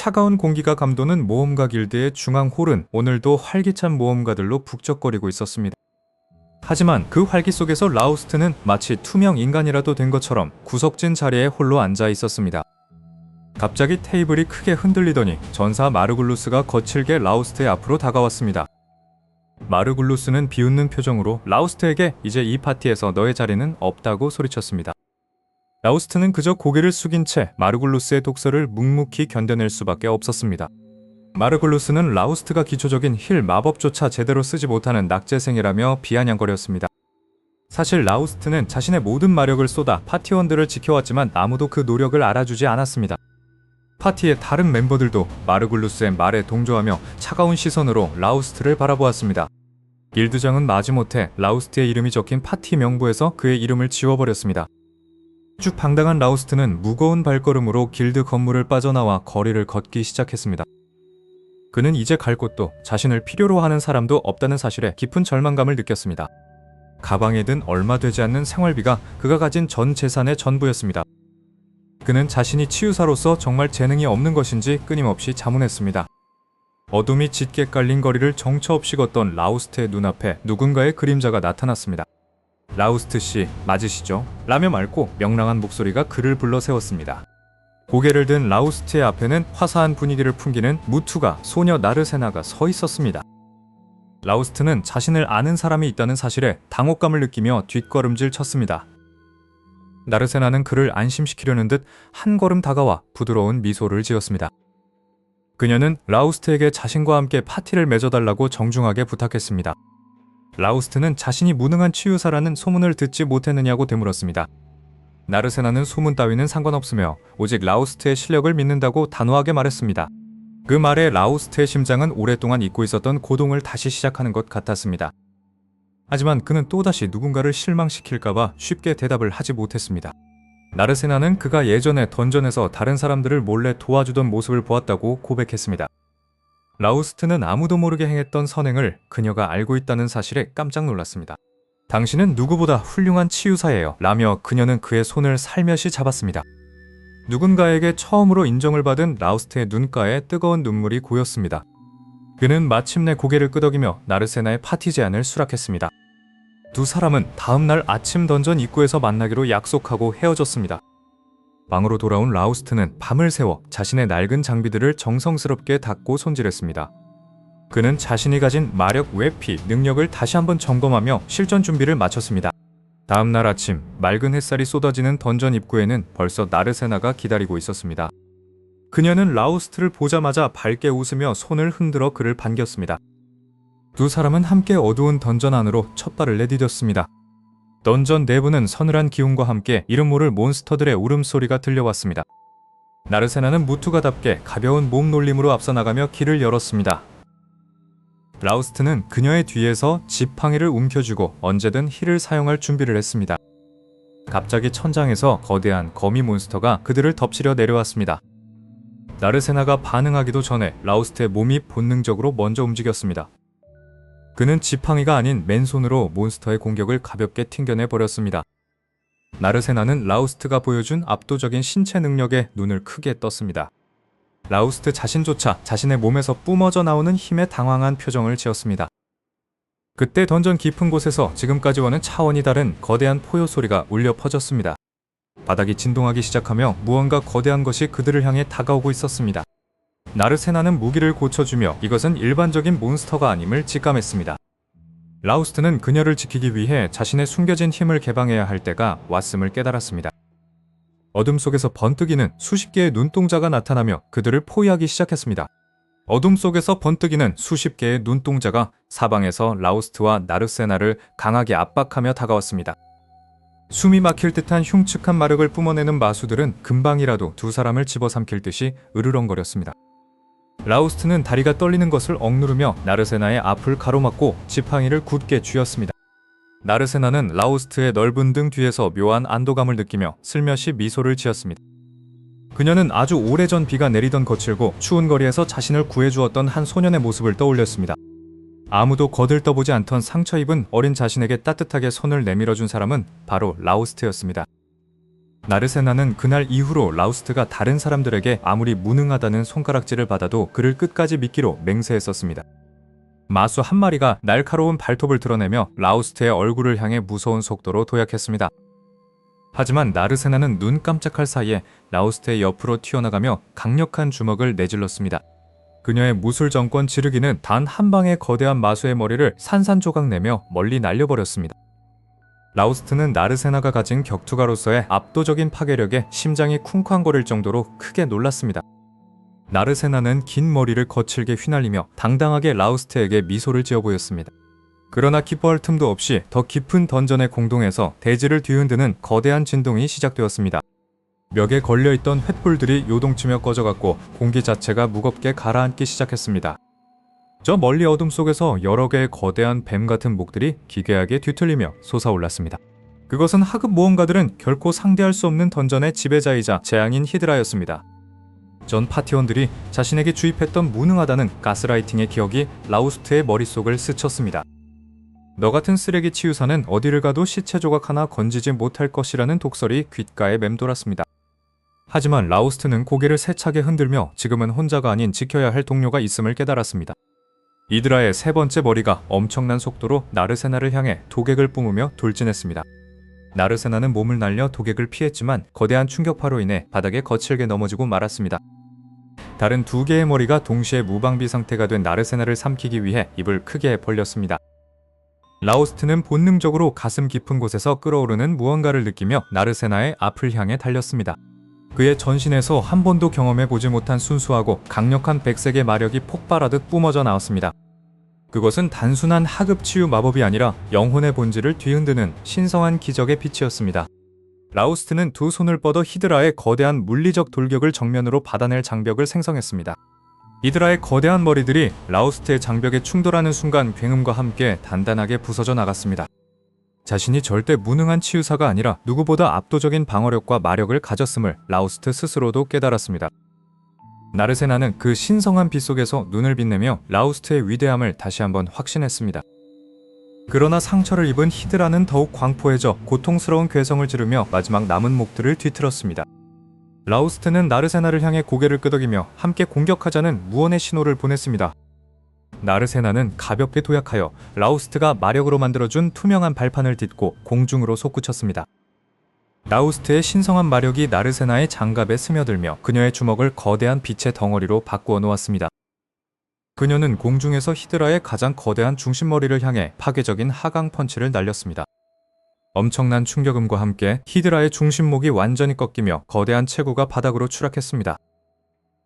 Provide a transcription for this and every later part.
차가운 공기가 감도는 모험가 길드의 중앙 홀은 오늘도 활기찬 모험가들로 북적거리고 있었습니다. 하지만 그 활기 속에서 라우스트는 마치 투명 인간이라도 된 것처럼 구석진 자리에 홀로 앉아 있었습니다. 갑자기 테이블이 크게 흔들리더니 전사 마르굴루스가 거칠게 라우스트의 앞으로 다가왔습니다. 마르굴루스는 비웃는 표정으로 라우스트에게 이제 이 파티에서 너의 자리는 없다고 소리쳤습니다. 라우스트는 그저 고개를 숙인 채 마르굴루스의 독설을 묵묵히 견뎌낼 수밖에 없었습니다. 마르굴루스는 라우스트가 기초적인 힐 마법조차 제대로 쓰지 못하는 낙제생이라며 비아냥거렸습니다. 사실 라우스트는 자신의 모든 마력을 쏟아 파티원들을 지켜왔지만 아무도 그 노력을 알아주지 않았습니다. 파티의 다른 멤버들도 마르굴루스의 말에 동조하며 차가운 시선으로 라우스트를 바라보았습니다. 길드장은 마지못해 라우스트의 이름이 적힌 파티 명부에서 그의 이름을 지워버렸습니다. 쭉방당한 라우스트는 무거운 발걸음으로 길드 건물을 빠져나와 거리를 걷기 시작했습니다. 그는 이제 갈 곳도 자신을 필요로 하는 사람도 없다는 사실에 깊은 절망감을 느꼈습니다. 가방에 든 얼마 되지 않는 생활비가 그가 가진 전 재산의 전부였습니다. 그는 자신이 치유사로서 정말 재능이 없는 것인지 끊임없이 자문했습니다. 어둠이 짙게 깔린 거리를 정처 없이 걷던 라우스트의 눈앞에 누군가의 그림자가 나타났습니다. 라우스트 씨, 맞으시죠? 라며 맑고 명랑한 목소리가 그를 불러 세웠습니다. 고개를 든 라우스트의 앞에는 화사한 분위기를 풍기는 무투가 소녀 나르세나가 서 있었습니다. 라우스트는 자신을 아는 사람이 있다는 사실에 당혹감을 느끼며 뒷걸음질 쳤습니다. 나르세나는 그를 안심시키려는 듯 한 걸음 다가와 부드러운 미소를 지었습니다. 그녀는 라우스트에게 자신과 함께 파티를 맺어달라고 정중하게 부탁했습니다. 라우스트는 자신이 무능한 치유사라는 소문을 듣지 못했느냐고 되물었습니다. 나르세나는 소문 따위는 상관없으며 오직 라우스트의 실력을 믿는다고 단호하게 말했습니다. 그 말에 라우스트의 심장은 오랫동안 잊고 있었던 고동을 다시 시작하는 것 같았습니다. 하지만 그는 또다시 누군가를 실망시킬까봐 쉽게 대답을 하지 못했습니다. 나르세나는 그가 예전에 던전에서 다른 사람들을 몰래 도와주던 모습을 보았다고 고백했습니다. 라우스트는 아무도 모르게 행했던 선행을 그녀가 알고 있다는 사실에 깜짝 놀랐습니다. 당신은 누구보다 훌륭한 치유사예요 라며 그녀는 그의 손을 살며시 잡았습니다. 누군가에게 처음으로 인정을 받은 라우스트의 눈가에 뜨거운 눈물이 고였습니다. 그는 마침내 고개를 끄덕이며 나르세나의 파티 제안을 수락했습니다. 두 사람은 다음날 아침 던전 입구에서 만나기로 약속하고 헤어졌습니다. 방으로 돌아온 라우스트는 밤을 새워 자신의 낡은 장비들을 정성스럽게 닦고 손질했습니다. 그는 자신이 가진 마력 외피 능력을 다시 한번 점검하며 실전 준비를 마쳤습니다. 다음날 아침 맑은 햇살이 쏟아지는 던전 입구에는 벌써 나르세나가 기다리고 있었습니다. 그녀는 라우스트를 보자마자 밝게 웃으며 손을 흔들어 그를 반겼습니다. 두 사람은 함께 어두운 던전 안으로 첫 발을 내디뎠습니다. 던전 내부는 서늘한 기운과 함께 이름 모를 몬스터들의 울음소리가 들려왔습니다. 나르세나는 무투가답게 가벼운 몸놀림으로 앞서 나가며 길을 열었습니다. 라우스트는 그녀의 뒤에서 지팡이를 움켜쥐고 언제든 힐을 사용할 준비를 했습니다. 갑자기 천장에서 거대한 거미 몬스터가 그들을 덮치려 내려왔습니다. 나르세나가 반응하기도 전에 라우스트의 몸이 본능적으로 먼저 움직였습니다. 그는 지팡이가 아닌 맨손으로 몬스터의 공격을 가볍게 튕겨내 버렸습니다. 나르세나는 라우스트가 보여준 압도적인 신체 능력에 눈을 크게 떴습니다. 라우스트 자신조차 자신의 몸에서 뿜어져 나오는 힘에 당황한 표정을 지었습니다. 그때 던전 깊은 곳에서 지금까지와는 차원이 다른 거대한 포효 소리가 울려 퍼졌습니다. 바닥이 진동하기 시작하며 무언가 거대한 것이 그들을 향해 다가오고 있었습니다. 나르세나는 무기를 고쳐주며 이것은 일반적인 몬스터가 아님을 직감했습니다. 라우스트는 그녀를 지키기 위해 자신의 숨겨진 힘을 개방해야 할 때가 왔음을 깨달았습니다. 어둠 속에서 번뜩이는 수십 개의 눈동자가 나타나며 그들을 포위하기 시작했습니다. 어둠 속에서 번뜩이는 수십 개의 눈동자가 사방에서 라우스트와 나르세나를 강하게 압박하며 다가왔습니다. 숨이 막힐 듯한 흉측한 마력을 뿜어내는 마수들은 금방이라도 두 사람을 집어삼킬 듯이 으르렁거렸습니다. 라우스트는 다리가 떨리는 것을 억누르며 나르세나의 앞을 가로막고 지팡이를 굳게 쥐었습니다. 나르세나는 라우스트의 넓은 등 뒤에서 묘한 안도감을 느끼며 슬며시 미소를 지었습니다. 그녀는 아주 오래전 비가 내리던 거칠고 추운 거리에서 자신을 구해주었던 한 소년의 모습을 떠올렸습니다. 아무도 거들떠보지 않던 상처 입은 어린 자신에게 따뜻하게 손을 내밀어준 사람은 바로 라우스트였습니다. 나르세나는 그날 이후로 라우스트가 다른 사람들에게 아무리 무능하다는 손가락질을 받아도 그를 끝까지 믿기로 맹세했었습니다. 마수 한 마리가 날카로운 발톱을 드러내며 라우스트의 얼굴을 향해 무서운 속도로 도약했습니다. 하지만 나르세나는 눈 깜짝할 사이에 라우스트의 옆으로 튀어나가며 강력한 주먹을 내질렀습니다. 그녀의 무술정권 지르기는 단 한 방의 거대한 마수의 머리를 산산조각 내며 멀리 날려버렸습니다. 라우스트는 나르세나가 가진 격투가로서의 압도적인 파괴력에 심장이 쿵쾅거릴 정도로 크게 놀랐습니다. 나르세나는 긴 머리를 거칠게 휘날리며 당당하게 라우스트에게 미소를 지어 보였습니다. 그러나 기뻐할 틈도 없이 더 깊은 던전의 공동에서 대지를 뒤흔드는 거대한 진동이 시작되었습니다. 벽에 걸려있던 횃불들이 요동치며 꺼져갔고 공기 자체가 무겁게 가라앉기 시작했습니다. 저 멀리 어둠 속에서 여러 개의 거대한 뱀 같은 목들이 기괴하게 뒤틀리며 솟아올랐습니다. 그것은 하급 모험가들은 결코 상대할 수 없는 던전의 지배자이자 재앙인 히드라였습니다. 전 파티원들이 자신에게 주입했던 무능하다는 가스라이팅의 기억이 라우스트의 머릿속을 스쳤습니다. 너 같은 쓰레기 치유사는 어디를 가도 시체 조각 하나 건지지 못할 것이라는 독설이 귓가에 맴돌았습니다. 하지만 라우스트는 고개를 세차게 흔들며 지금은 혼자가 아닌 지켜야 할 동료가 있음을 깨달았습니다. 이드라의 세 번째 머리가 엄청난 속도로 나르세나를 향해 도객을 뿜으며 돌진했습니다. 나르세나는 몸을 날려 도객을 피했지만 거대한 충격파로 인해 바닥에 거칠게 넘어지고 말았습니다. 다른 두 개의 머리가 동시에 무방비 상태가 된 나르세나를 삼키기 위해 입을 크게 벌렸습니다. 라우스트는 본능적으로 가슴 깊은 곳에서 끓어오르는 무언가를 느끼며 나르세나의 앞을 향해 달렸습니다. 그의 전신에서 한 번도 경험해보지 못한 순수하고 강력한 백색의 마력이 폭발하듯 뿜어져 나왔습니다. 그것은 단순한 하급 치유 마법이 아니라 영혼의 본질을 뒤흔드는 신성한 기적의 빛이었습니다. 라우스트는 두 손을 뻗어 히드라의 거대한 물리적 돌격을 정면으로 받아낼 장벽을 생성했습니다. 히드라의 거대한 머리들이 라우스트의 장벽에 충돌하는 순간 굉음과 함께 단단하게 부서져 나갔습니다. 자신이 절대 무능한 치유사가 아니라 누구보다 압도적인 방어력과 마력을 가졌음을 라우스트 스스로도 깨달았습니다. 나르세나는 그 신성한 빛 속에서 눈을 빛내며 라우스트의 위대함을 다시 한번 확신했습니다. 그러나 상처를 입은 히드라는 더욱 광포해져 고통스러운 괴성을 지르며 마지막 남은 목들을 뒤틀었습니다. 라우스트는 나르세나를 향해 고개를 끄덕이며 함께 공격하자는 무언의 신호를 보냈습니다. 나르세나는 가볍게 도약하여 라우스트가 마력으로 만들어준 투명한 발판을 딛고 공중으로 솟구쳤습니다. 라우스트의 신성한 마력이 나르세나의 장갑에 스며들며 그녀의 주먹을 거대한 빛의 덩어리로 바꾸어 놓았습니다. 그녀는 공중에서 히드라의 가장 거대한 중심머리를 향해 파괴적인 하강 펀치를 날렸습니다. 엄청난 충격음과 함께 히드라의 중심목이 완전히 꺾이며 거대한 체구가 바닥으로 추락했습니다.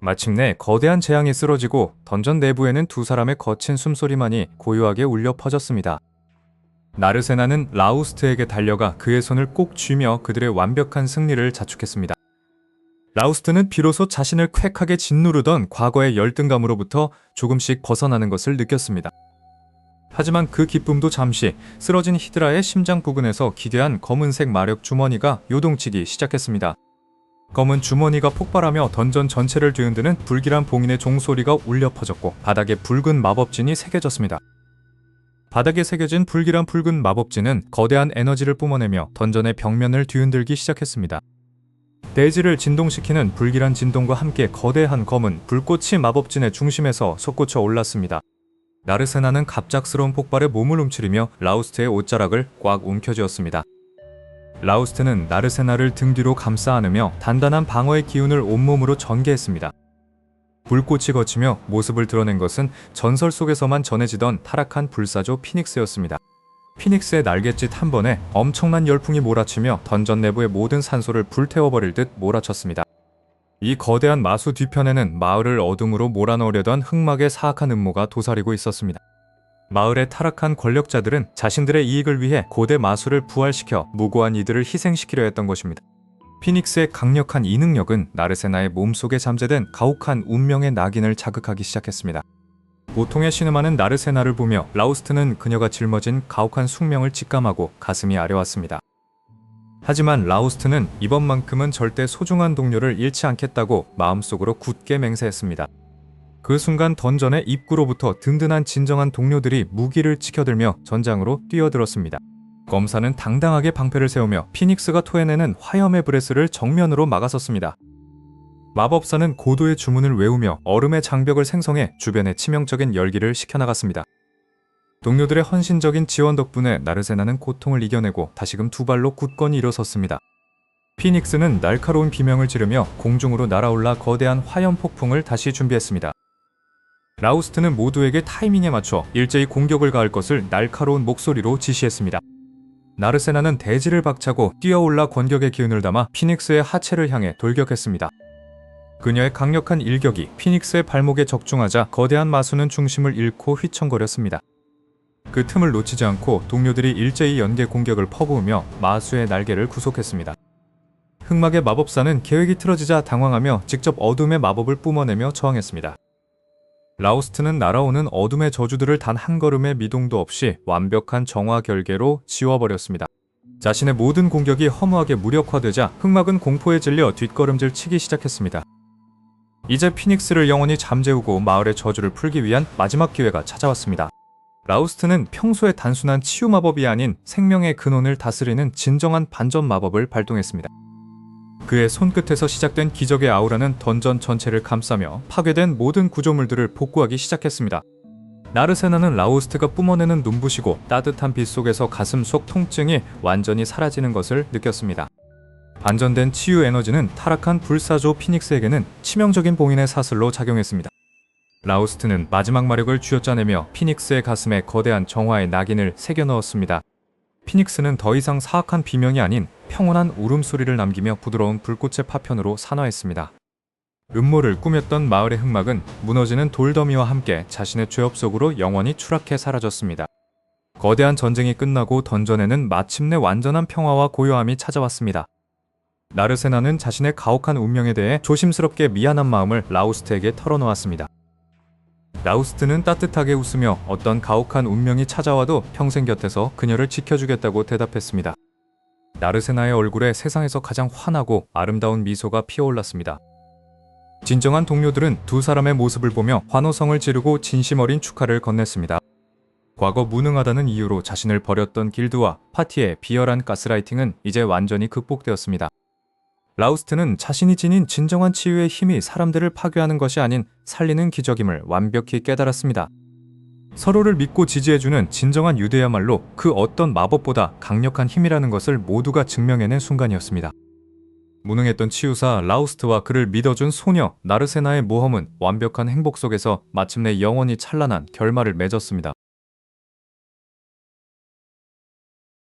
마침내 거대한 재앙이 쓰러지고 던전 내부에는 두 사람의 거친 숨소리만이 고요하게 울려 퍼졌습니다. 나르세나는 라우스트에게 달려가 그의 손을 꼭 쥐며 그들의 완벽한 승리를 자축했습니다. 라우스트는 비로소 자신을 쾌하게 짓누르던 과거의 열등감으로부터 조금씩 벗어나는 것을 느꼈습니다. 하지만 그 기쁨도 잠시 쓰러진 히드라의 심장 부근에서 기괴한 검은색 마력 주머니가 요동치기 시작했습니다. 검은 주머니가 폭발하며 던전 전체를 뒤흔드는 불길한 봉인의 종소리가 울려 퍼졌고 바닥에 붉은 마법진이 새겨졌습니다. 바닥에 새겨진 불길한 붉은 마법진은 거대한 에너지를 뿜어내며 던전의 벽면을 뒤흔들기 시작했습니다. 대지를 진동시키는 불길한 진동과 함께 거대한 검은 불꽃이 마법진의 중심에서 솟구쳐 올랐습니다. 나르세나는 갑작스러운 폭발에 몸을 움츠리며 라우스트의 옷자락을 꽉 움켜쥐었습니다. 라우스트는 나르세나를 등 뒤로 감싸 안으며 단단한 방어의 기운을 온몸으로 전개했습니다. 불꽃이 거치며 모습을 드러낸 것은 전설 속에서만 전해지던 타락한 불사조 피닉스였습니다. 피닉스의 날갯짓 한 번에 엄청난 열풍이 몰아치며 던전 내부의 모든 산소를 불태워버릴 듯 몰아쳤습니다. 이 거대한 마수 뒤편에는 마을을 어둠으로 몰아넣으려던 흑막의 사악한 음모가 도사리고 있었습니다. 마을의 타락한 권력자들은 자신들의 이익을 위해 고대 마수를 부활시켜 무고한 이들을 희생시키려 했던 것입니다. 피닉스의 강력한 이 능력은 나르세나의 몸속에 잠재된 가혹한 운명의 낙인을 자극하기 시작했습니다. 고통에 신음하는 나르세나를 보며 라우스트는 그녀가 짊어진 가혹한 숙명을 직감하고 가슴이 아려왔습니다. 하지만 라우스트는 이번만큼은 절대 소중한 동료를 잃지 않겠다고 마음속으로 굳게 맹세했습니다. 그 순간 던전의 입구로부터 든든한 진정한 동료들이 무기를 치켜들며 전장으로 뛰어들었습니다. 검사는 당당하게 방패를 세우며 피닉스가 토해내는 화염의 브레스를 정면으로 막아섰습니다. 마법사는 고도의 주문을 외우며 얼음의 장벽을 생성해 주변에 치명적인 열기를 식혀나갔습니다. 동료들의 헌신적인 지원 덕분에 나르세나는 고통을 이겨내고 다시금 두 발로 굳건히 일어섰습니다. 피닉스는 날카로운 비명을 지르며 공중으로 날아올라 거대한 화염 폭풍을 다시 준비했습니다. 라우스트는 모두에게 타이밍에 맞춰 일제히 공격을 가할 것을 날카로운 목소리로 지시했습니다. 나르세나는 대지를 박차고 뛰어올라 권격의 기운을 담아 피닉스의 하체를 향해 돌격했습니다. 그녀의 강력한 일격이 피닉스의 발목에 적중하자 거대한 마수는 중심을 잃고 휘청거렸습니다. 그 틈을 놓치지 않고 동료들이 일제히 연계 공격을 퍼부으며 마수의 날개를 구속했습니다. 흑막의 마법사는 계획이 틀어지자 당황하며 직접 어둠의 마법을 뿜어내며 저항했습니다. 라우스트는 날아오는 어둠의 저주들을 단 한 걸음의 미동도 없이 완벽한 정화 결계로 지워버렸습니다. 자신의 모든 공격이 허무하게 무력화되자 흑막은 공포에 질려 뒷걸음질 치기 시작했습니다. 이제 피닉스를 영원히 잠재우고 마을의 저주를 풀기 위한 마지막 기회가 찾아왔습니다. 라우스트는 평소의 단순한 치유 마법이 아닌 생명의 근원을 다스리는 진정한 반전 마법을 발동했습니다. 그의 손끝에서 시작된 기적의 아우라는 던전 전체를 감싸며 파괴된 모든 구조물들을 복구하기 시작했습니다. 나르세나는 라우스트가 뿜어내는 눈부시고 따뜻한 빛 속에서 가슴 속 통증이 완전히 사라지는 것을 느꼈습니다. 반전된 치유 에너지는 타락한 불사조 피닉스에게는 치명적인 봉인의 사슬로 작용했습니다. 라우스트는 마지막 마력을 쥐어짜내며 피닉스의 가슴에 거대한 정화의 낙인을 새겨 넣었습니다. 피닉스는 더 이상 사악한 비명이 아닌 평온한 울음소리를 남기며 부드러운 불꽃의 파편으로 산화했습니다. 음모를 꾸몄던 마을의 흑막은 무너지는 돌더미와 함께 자신의 죄업 속으로 영원히 추락해 사라졌습니다. 거대한 전쟁이 끝나고 던전에는 마침내 완전한 평화와 고요함이 찾아왔습니다. 나르세나는 자신의 가혹한 운명에 대해 조심스럽게 미안한 마음을 라우스트에게 털어놓았습니다. 라우스트는 따뜻하게 웃으며 어떤 가혹한 운명이 찾아와도 평생 곁에서 그녀를 지켜주겠다고 대답했습니다. 나르세나의 얼굴에 세상에서 가장 환하고 아름다운 미소가 피어올랐습니다. 진정한 동료들은 두 사람의 모습을 보며 환호성을 지르고 진심 어린 축하를 건넸습니다. 과거 무능하다는 이유로 자신을 버렸던 길드와 파티의 비열한 가스라이팅은 이제 완전히 극복되었습니다. 라우스트는 자신이 지닌 진정한 치유의 힘이 사람들을 파괴하는 것이 아닌 살리는 기적임을 완벽히 깨달았습니다. 서로를 믿고 지지해주는 진정한 유대야말로 그 어떤 마법보다 강력한 힘이라는 것을 모두가 증명해낸 순간이었습니다. 무능했던 치유사 라우스트와 그를 믿어준 소녀 나르세나의 모험은 완벽한 행복 속에서 마침내 영원히 찬란한 결말을 맺었습니다.